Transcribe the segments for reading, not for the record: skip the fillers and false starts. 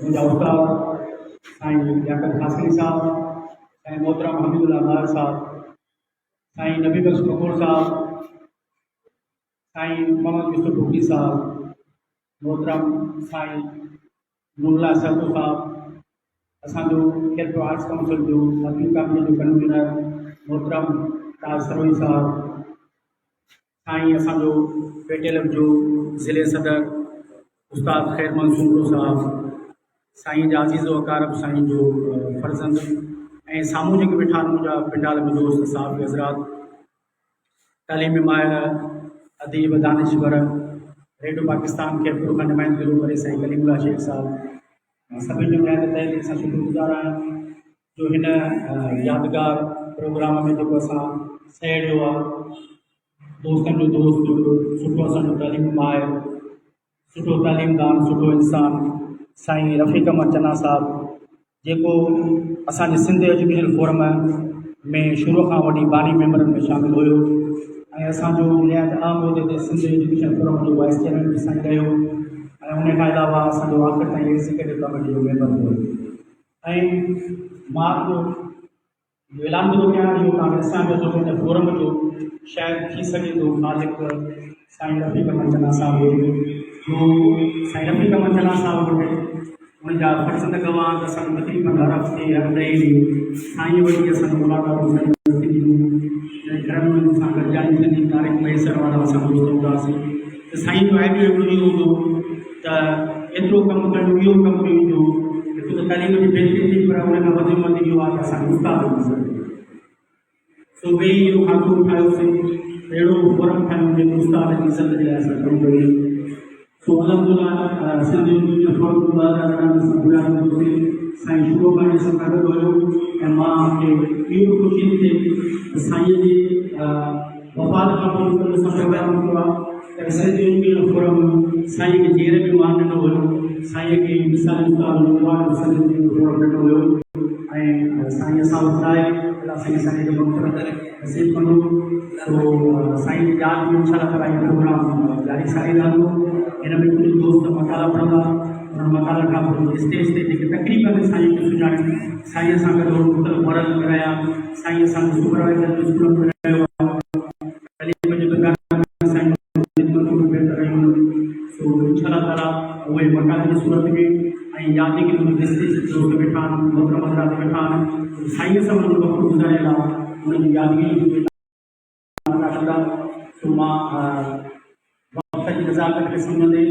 मुंहिंजा उस्ताद साईं याकूब हासिनी साहब, साईं मोहतरम हमीदुल्लाह बार साहब, साईं नबी बख्श कपूर साहब, साईं मोहम्मद यूसुफ भुट्टी साहब, मोहतरम साईं नूरुल्लाह साहू साहब, असो खेल आर्ट्स काउंसिल जो मदनी कमेटी जो कन्वीनर मोहतरम ताज सरोई साहब, साईं असो पेटेलम जो ज़िले सदर उस्ताद खैर मंसूर साहब, साईं जा अजीज़ो अकारब साईं जो फर्जंद ऐं साम्हूं जेके वेठा आहिनि मुंहिंजा पिंडाल में दोस्त साहब हज़रात, तालीमी माहिर अदीब दानिश्वर रेडियो पाकिस्तान खे पूरो खां नुमाइंदगी करे साईं कलीमुल्लाह शेख साहब सभिनी जो नयां तहे दिल सां शुक्रगुज़ार आहियां जो हिन यादगार प्रोग्राम में जेको असां सहेड़ियो आहे दोस्तनि जो दोस्त सुठो असांजो तालीमी माहिर सुठो तालीमदान सुठो इंसान साईं रफ़ीक अहमद चन्ना साहब जेको असांजे सिंध एजुकेशन फोरम में शुरू खां वठी बानी मेंबरनि में शामिल हुयो ऐं असांजो निहायत आम उहिदे ते सिंध एजुकेशन फोरम जो वाइस चेयरमैन बि साईं रहियो ऐं उन खां अलावा असांजो आख़िर ताईं एग्ज़ीक्यूटिव कमेटी जो मेंबर हुयो। ऐं मां जो ऐलान थो कयां इहो तव्हां ॾिसां पियो थो हिन फोरम जो शायदि थी सघे थो मालिक साईं रफ़ीक अहमद चन्ना साहब जो साईं रफ़ीक अहमद चन्ना साहब वटि उनजा फर्ज़ंद गवाह असांखे तकरीबन हर हफ़्ते हर ॾहीं साईं वटि असांखे मुलाक़ात घर में सां गॾिजाणी थींदी तारीख़ मैसर वारा असां दोस्त हूंदासीं त साईं जो आइडियो हिकिड़ो इहो हूंदो त एतिरो कमु कयूं इहो कमु कयूं जो हिकु त तालीम जी बहितरी थी पर उन खां वधीक वधीक इहो आहे त असांखे उस्ताद मिली सघे सो वेही इहो खातो ठाहियोसीं अहिड़ो फोरम ठाहियूं जेको उस्ताद जी इज़त जे लाइ असां कमु कयूं। सो अलहमदुलिल्लाह सिंध एजुकेशन फोरम 2018 में असां घुरायोसीं साईं शुरू खां असां गॾु हुयो ऐं मां इहो ख़ुशी थी थिए साईं जी वफ़ात खां पोइ असां प्रोग्राम कयो आहे त सिंध एजुकेशन फोरम साईं खे जेर में मान ॾिनो हुयो साईं खे मिसाल उस्ताद सिंध एजुकेशन फोरम ॾिनो हुयो ऐं साईं असां ॿुधाए साईं असांखे जो वक़्तु नसीब कंदो तो साईं जी यादि में इंशाअल्लाह ताला इहो प्रोग्राम जारी सारी रहंदो। हिन में कुझु दोस्त मकाला पढ़ंदा उन मकाला खां पोइ स्टेज ते जेके तकरीबन साईं खे सुञाणी साईं सां गॾु मुख़्तलिफ़ मरल में रहिया साईं असांजो सुपरवाइज़र स्कूल में रहियो तालीम जे दुकान में साईं ख़िदमतूं में वेठा रहियूं सो इंशाअल्लाह ताला उहे मकाले जी सूरत में ऐं यादि के मुंहिंजी स्टेज दोस्त वेठा आहिनि मोहतरम हज़रात वेठा आहिनि साईं सां मुंहिंजो वक़्तु गुज़ारियल आहे उन्हनि जी यादगिरी सो मां वक़्त जी नज़ाकत खे सम्झंदे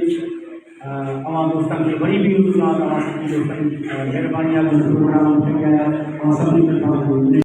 तव्हां दोस्तनि खे वरी बि तव्हां सभिनी जो महिरबानी आहे प्रोग्राम थी आया तव्हां सभिनी खे